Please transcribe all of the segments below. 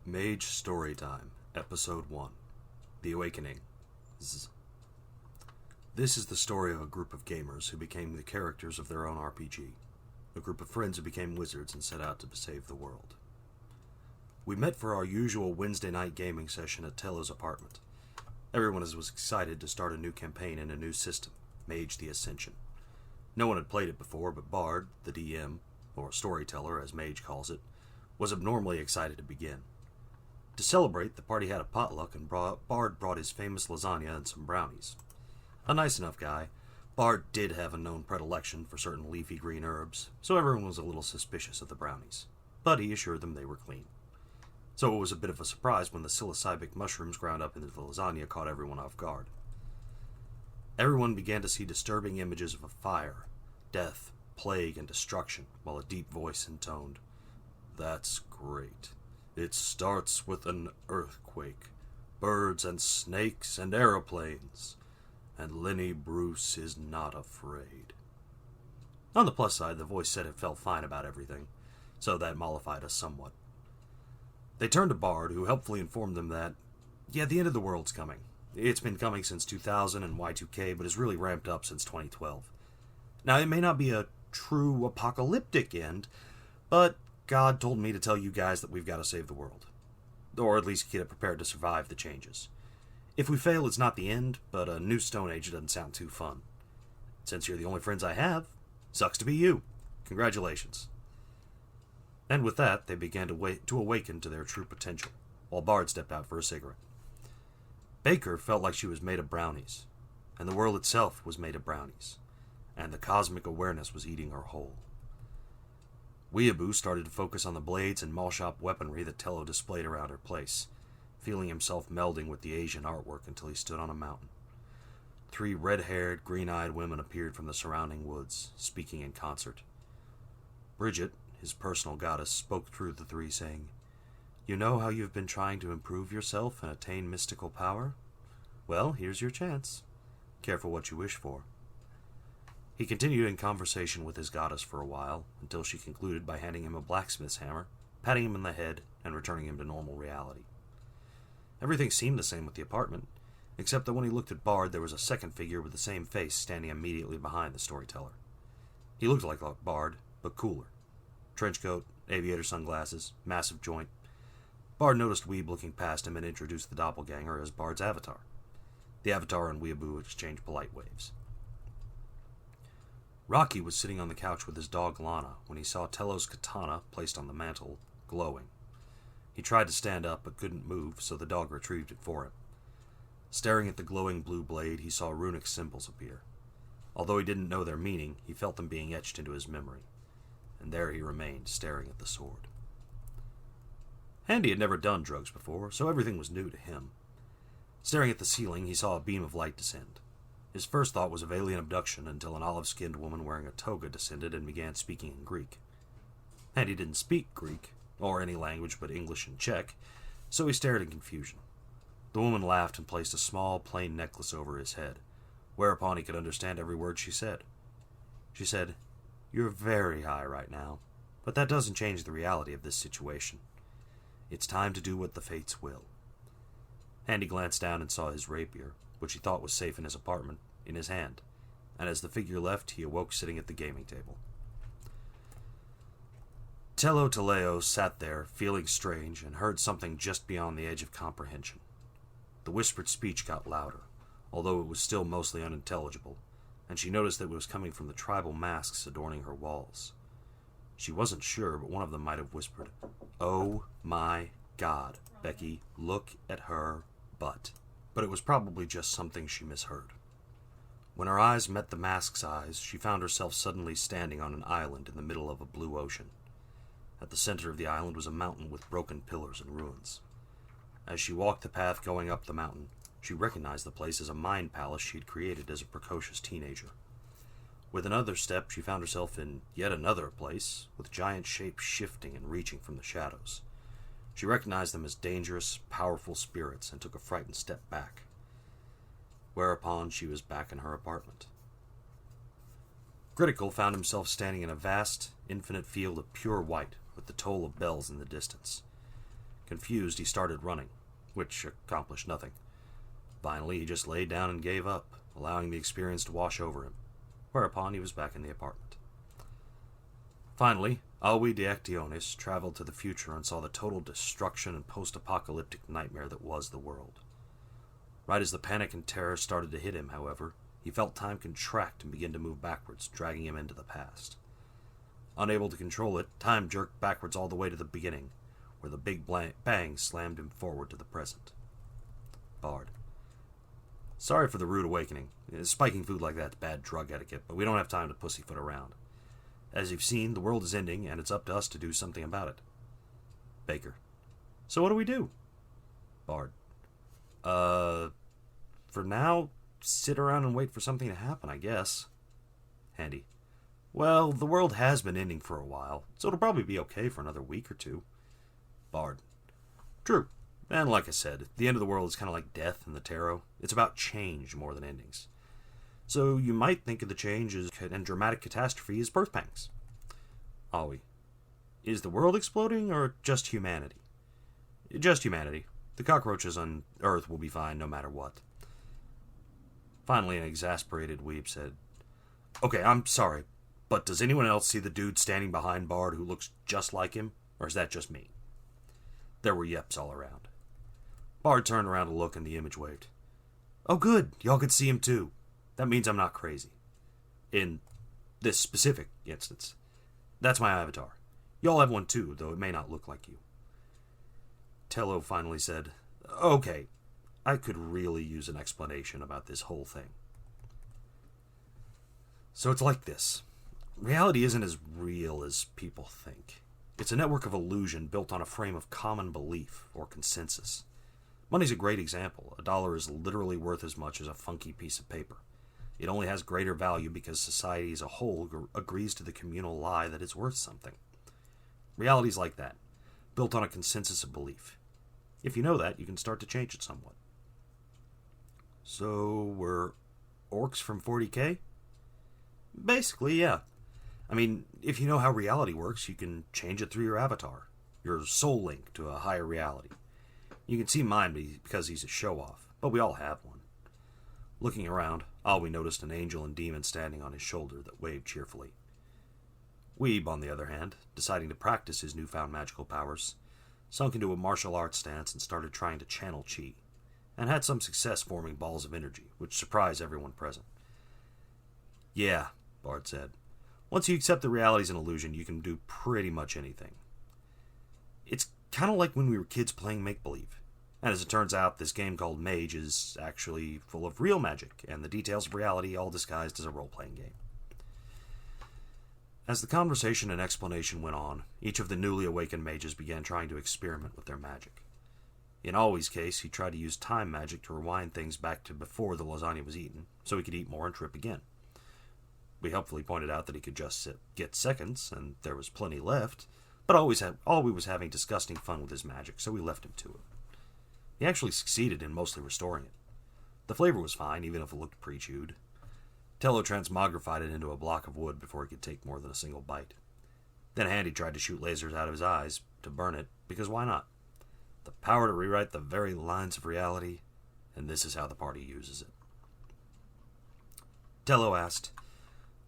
Mage Storytime, Episode 1 The Awakening. This is the story of a group of gamers who became the characters of their own RPG. A group of friends who became wizards and set out to save the world. We met for our usual Wednesday night gaming session at Tello's apartment. Everyone was excited to start a new campaign in a new system, Mage the Ascension. No one had played it before, but Bard, the DM, or storyteller as Mage calls it, was abnormally excited to begin. To celebrate, the party had a potluck and Bard brought his famous lasagna and some brownies. A nice enough guy, Bard did have a known predilection for certain leafy green herbs, so everyone was a little suspicious of the brownies, but he assured them they were clean. So it was a bit of a surprise when the psilocybic mushrooms ground up into the lasagna caught everyone off guard. Everyone began to see disturbing images of a fire, death, plague, and destruction, while a deep voice intoned, "That's great. It starts with an earthquake, birds and snakes and aeroplanes, and Lenny Bruce is not afraid." On the plus side, the voice said it felt fine about everything, so that mollified us somewhat. They turned to Bard, who helpfully informed them that, the end of the world's coming. It's been coming since 2000 and Y2K, but has really ramped up since 2012. Now, it may not be a true apocalyptic end, but God told me to tell you guys that we've got to save the world. Or at least get it prepared to survive the changes. If we fail, it's not the end, but a new Stone Age doesn't sound too fun. Since you're the only friends I have, sucks to be you. Congratulations. And with that, they began to awaken to their true potential, while Bard stepped out for a cigarette. Baker felt like she was made of brownies, and the world itself was made of brownies, and the cosmic awareness was eating her whole. Weeaboo started to focus on the blades and mallshop weaponry that Tello displayed around her place, feeling himself melding with the Asian artwork until he stood on a mountain. 3 red-haired, green-eyed women appeared from the surrounding woods, speaking in concert. Bridget, his personal goddess, spoke through the 3, saying, "You know how you've been trying to improve yourself and attain mystical power? Well, here's your chance. Careful what you wish for." He continued in conversation with his goddess for a while, until she concluded by handing him a blacksmith's hammer, patting him in the head, and returning him to normal reality. Everything seemed the same with the apartment, except that when he looked at Bard, there was a second figure with the same face standing immediately behind the storyteller. He looked like Bard, but cooler. Trenchcoat, aviator sunglasses, massive joint. Bard noticed Weeb looking past him and introduced the doppelganger as Bard's avatar. The avatar and Weeaboo exchanged polite waves. Rocky was sitting on the couch with his dog Lana when he saw Tello's katana placed on the mantel, glowing. He tried to stand up but couldn't move, so the dog retrieved it for him. Staring at the glowing blue blade, he saw runic symbols appear. Although he didn't know their meaning, he felt them being etched into his memory. And there he remained, staring at the sword. Handy had never done drugs before, so everything was new to him. Staring at the ceiling, he saw a beam of light descend. His first thought was of alien abduction until an olive-skinned woman wearing a toga descended and began speaking in Greek. Handy didn't speak Greek, or any language but English and Czech, so he stared in confusion. The woman laughed and placed a small, plain necklace over his head, whereupon he could understand every word she said. She said, "You're very high right now, but that doesn't change the reality of this situation. It's time to do what the fates will." Handy glanced down and saw his rapier, which he thought was safe in his apartment, in his hand, and as the figure left, he awoke sitting at the gaming table. Tello Taleo sat there, feeling strange, and heard something just beyond the edge of comprehension. The whispered speech got louder, although it was still mostly unintelligible, and she noticed that it was coming from the tribal masks adorning her walls. She wasn't sure, but one of them might have whispered, "Oh my God, Becky, look at her butt." But it was probably just something she misheard. When her eyes met the mask's eyes, she found herself suddenly standing on an island in the middle of a blue ocean. At the center of the island was a mountain with broken pillars and ruins. As she walked the path going up the mountain, she recognized the place as a mind palace she had created as a precocious teenager. With another step, she found herself in yet another place, with giant shapes shifting and reaching from the shadows. She recognized them as dangerous, powerful spirits and took a frightened step back. Whereupon she was back in her apartment. Critical found himself standing in a vast, infinite field of pure white, with the toll of bells in the distance. Confused, he started running, which accomplished nothing. Finally, he just laid down and gave up, allowing the experience to wash over him, whereupon he was back in the apartment. Finally, Alwi de Actionis traveled to the future and saw the total destruction and post-apocalyptic nightmare that was the world. Right as the panic and terror started to hit him, however, he felt time contract and begin to move backwards, dragging him into the past. Unable to control it, time jerked backwards all the way to the beginning, where the big bang slammed him forward to the present. Bard. Sorry for the rude awakening. Spiking food like that's bad drug etiquette, but we don't have time to pussyfoot around. As you've seen, the world is ending, and it's up to us to do something about it. Baker. So what do we do? Bard. For now, sit around and wait for something to happen, I guess. Handy. Well, the world has been ending for a while, so it'll probably be okay for another week or two. Bard. True. And like I said, the end of the world is kind of like death in the tarot. It's about change more than endings. So you might think of the change and dramatic catastrophe as birth pangs. Aoi. Is the world exploding or just humanity? Just humanity. The cockroaches on Earth will be fine no matter what. Finally, an exasperated weeb said, Okay, I'm sorry, but does anyone else see the dude standing behind Bard who looks just like him? Or is that just me? There were yeps all around. Bard turned around to look and the image waved. Oh good, y'all could see him too. That means I'm not crazy. In this specific instance. That's my avatar. Y'all have one too, though it may not look like you. Tello finally said, Okay, I could really use an explanation about this whole thing. So it's like this. Reality isn't as real as people think. It's a network of illusion built on a frame of common belief or consensus. Money's a great example. $1 is literally worth as much as a funky piece of paper. It only has greater value because society as a whole agrees to the communal lie that it's worth something. Reality's like that, built on a consensus of belief. If you know that, you can start to change it somewhat. So, we're orcs from 40K? Basically, yeah. I mean, if you know how reality works, you can change it through your avatar, your soul link to a higher reality. You can see mine because he's a show-off, but we all have one. Looking around, Alwi noticed an angel and demon standing on his shoulder that waved cheerfully. Weeb, on the other hand, deciding to practice his newfound magical powers, sunk into a martial arts stance and started trying to channel chi, and had some success forming balls of energy, which surprised everyone present. Yeah, Bard said. Once you accept that reality's an illusion, you can do pretty much anything. It's kind of like when we were kids playing make-believe. And as it turns out, this game called Mage is actually full of real magic, and the details of reality all disguised as a role-playing game. As the conversation and explanation went on, each of the newly awakened mages began trying to experiment with their magic. In Alwi's case, he tried to use time magic to rewind things back to before the lasagna was eaten, so he could eat more and trip again. We helpfully pointed out that he could just get seconds, and there was plenty left, but Alwi was having disgusting fun with his magic, so we left him to it. He actually succeeded in mostly restoring it. The flavor was fine, even if it looked pre-chewed. Tello transmogrified it into a block of wood before he could take more than a single bite. Then Handy tried to shoot lasers out of his eyes to burn it, because why not? The power to rewrite the very lines of reality, and this is how the party uses it. Tello asked,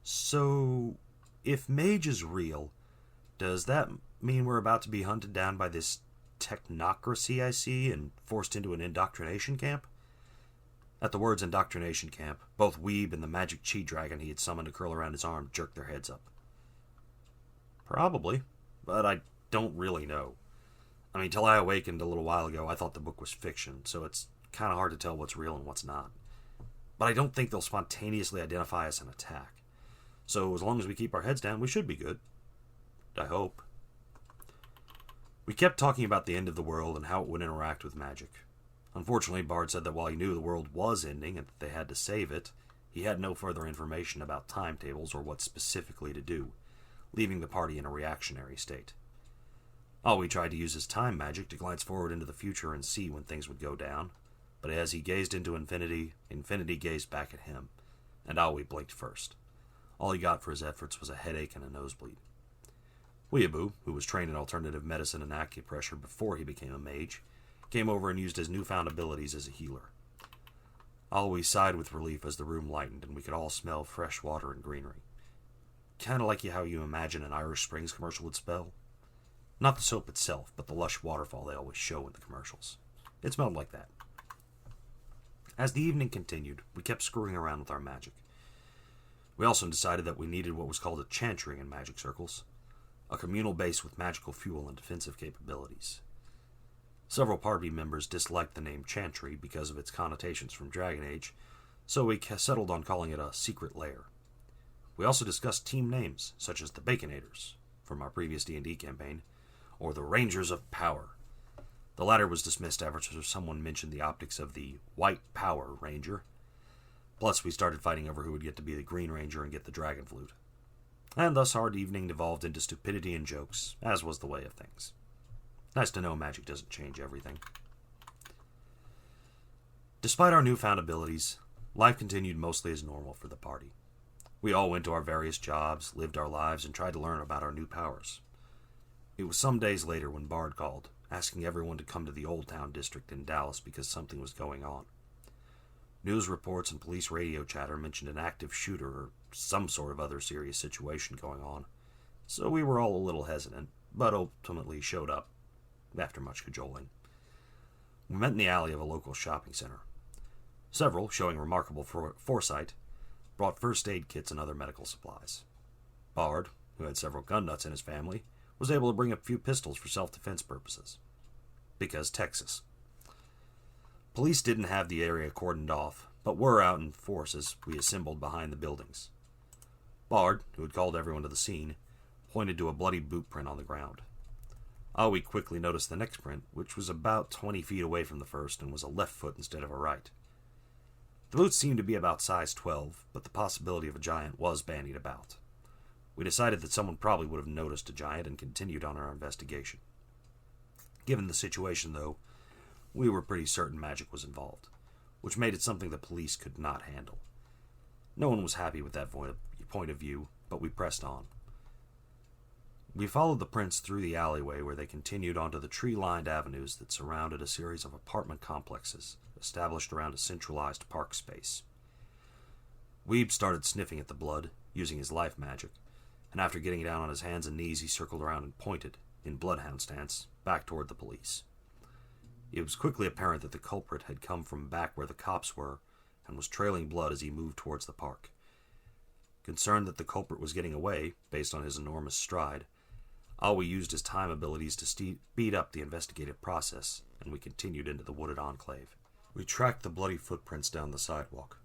So, if Mage is real, does that mean we're about to be hunted down by this technocracy I see and forced into an indoctrination camp? At the words indoctrination camp, both Weeb and the magic chi dragon he had summoned to curl around his arm jerked their heads up. Probably, but I don't really know. I mean, till I awakened a little while ago, I thought the book was fiction, so it's kind of hard to tell what's real and what's not. But I don't think they'll spontaneously identify us and attack. So as long as we keep our heads down, we should be good. I hope. We kept talking about the end of the world and how it would interact with magic. Unfortunately, Bard said that while he knew the world was ending and that they had to save it, he had no further information about timetables or what specifically to do, leaving the party in a reactionary state. Alwi tried to use his time magic to glance forward into the future and see when things would go down, but as he gazed into infinity, infinity gazed back at him, and Alwi blinked first. All he got for his efforts was a headache and a nosebleed. Weeaboo, who was trained in alternative medicine and acupressure before he became a mage, came over and used his newfound abilities as a healer. I always sighed with relief as the room lightened and we could all smell fresh water and greenery. Kinda like how you imagine an Irish Springs commercial would smell. Not the soap itself, but the lush waterfall they always show in the commercials. It smelled like that. As the evening continued, we kept screwing around with our magic. We also decided that we needed what was called a chantry in magic circles, a communal base with magical fuel and defensive capabilities. Several party members disliked the name chantry because of its connotations from Dragon Age, so we settled on calling it a secret lair. We also discussed team names, such as the Baconators, from our previous D&D campaign, or the Rangers of Power. The latter was dismissed after someone mentioned the optics of the White Power Ranger. Plus, we started fighting over who would get to be the Green Ranger and get the Dragon Flute. And thus our evening devolved into stupidity and jokes, as was the way of things. Nice to know magic doesn't change everything. Despite our newfound abilities, life continued mostly as normal for the party. We all went to our various jobs, lived our lives, and tried to learn about our new powers. It was some days later when Bard called, asking everyone to come to the Old Town district in Dallas because something was going on. News reports and police radio chatter mentioned an active shooter or some sort of other serious situation going on, so we were all a little hesitant, but ultimately showed up, after much cajoling. We met in the alley of a local shopping center. Several, showing remarkable foresight, brought first aid kits and other medical supplies. Bard, who had several gun nuts in his family, was able to bring a few pistols for self-defense purposes. Because Texas. Police didn't have the area cordoned off, but were out in force as we assembled behind the buildings. Bard, who had called everyone to the scene, pointed to a bloody boot print on the ground. We quickly noticed the next print, which was about 20 feet away from the first and was a left foot instead of a right. The boots seemed to be about size 12, but the possibility of a giant was bandied about. We decided that someone probably would have noticed a giant and continued on our investigation. Given the situation, though, we were pretty certain magic was involved, which made it something the police could not handle. No one was happy with that point of view, but we pressed on. We followed the prints through the alleyway where they continued onto the tree-lined avenues that surrounded a series of apartment complexes established around a centralized park space. Weeb started sniffing at the blood, using his life magic, and after getting down on his hands and knees, he circled around and pointed, in bloodhound stance, back toward the police. It was quickly apparent that the culprit had come from back where the cops were and was trailing blood as he moved towards the park. Concerned that the culprit was getting away, based on his enormous stride, Alwi used his time abilities to speed up the investigative process, and we continued into the wooded enclave. We tracked the bloody footprints down the sidewalk.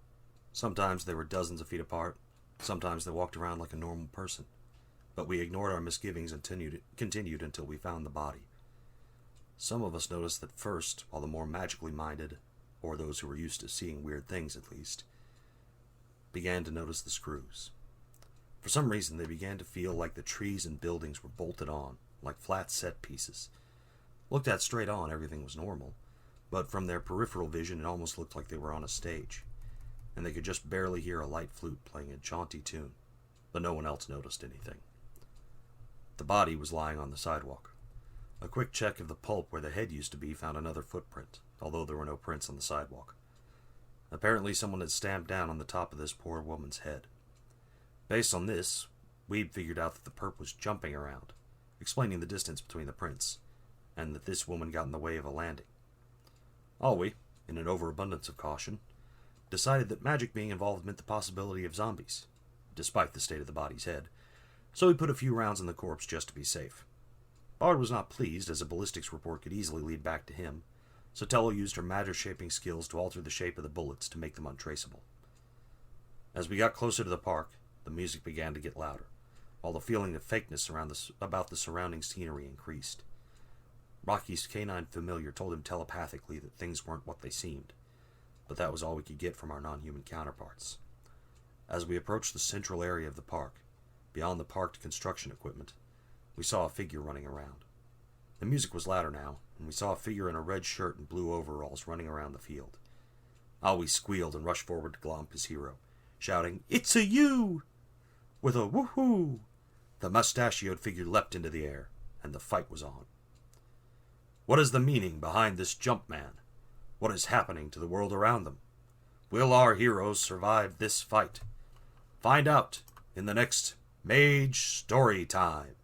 Sometimes they were dozens of feet apart, sometimes they walked around like a normal person, but we ignored our misgivings and continued until we found the body. Some of us noticed that first, while the more magically minded, or those who were used to seeing weird things at least, began to notice the screws. For some reason, they began to feel like the trees and buildings were bolted on, like flat set pieces. Looked at straight on, everything was normal, but from their peripheral vision, it almost looked like they were on a stage, and they could just barely hear a light flute playing a jaunty tune, but no one else noticed anything. The body was lying on the sidewalk. A quick check of the pulp where the head used to be found another footprint, although there were no prints on the sidewalk. Apparently someone had stamped down on the top of this poor woman's head. Based on this, Weeb figured out that the perp was jumping around, explaining the distance between the prints, and that this woman got in the way of a landing. Alwi, in an overabundance of caution, decided that magic being involved meant the possibility of zombies, despite the state of the body's head, so he put a few rounds in the corpse just to be safe. Bard was not pleased, as a ballistics report could easily lead back to him, so Tello used her magic-shaping skills to alter the shape of the bullets to make them untraceable. As we got closer to the park, the music began to get louder, while the feeling of fakeness about the surrounding scenery increased. Rocky's canine familiar told him telepathically that things weren't what they seemed, but that was all we could get from our non-human counterparts. As we approached the central area of the park, beyond the parked construction equipment, we saw a figure running around. The music was louder now, and we saw a figure in a red shirt and blue overalls running around the field. Alwi squealed and rushed forward to glomp his hero, shouting, "It's a you!" With a woohoo! The mustachioed figure leapt into the air, and the fight was on. What is the meaning behind this jump, man? What is happening to the world around them? Will our heroes survive this fight? Find out in the next Mage Storytime.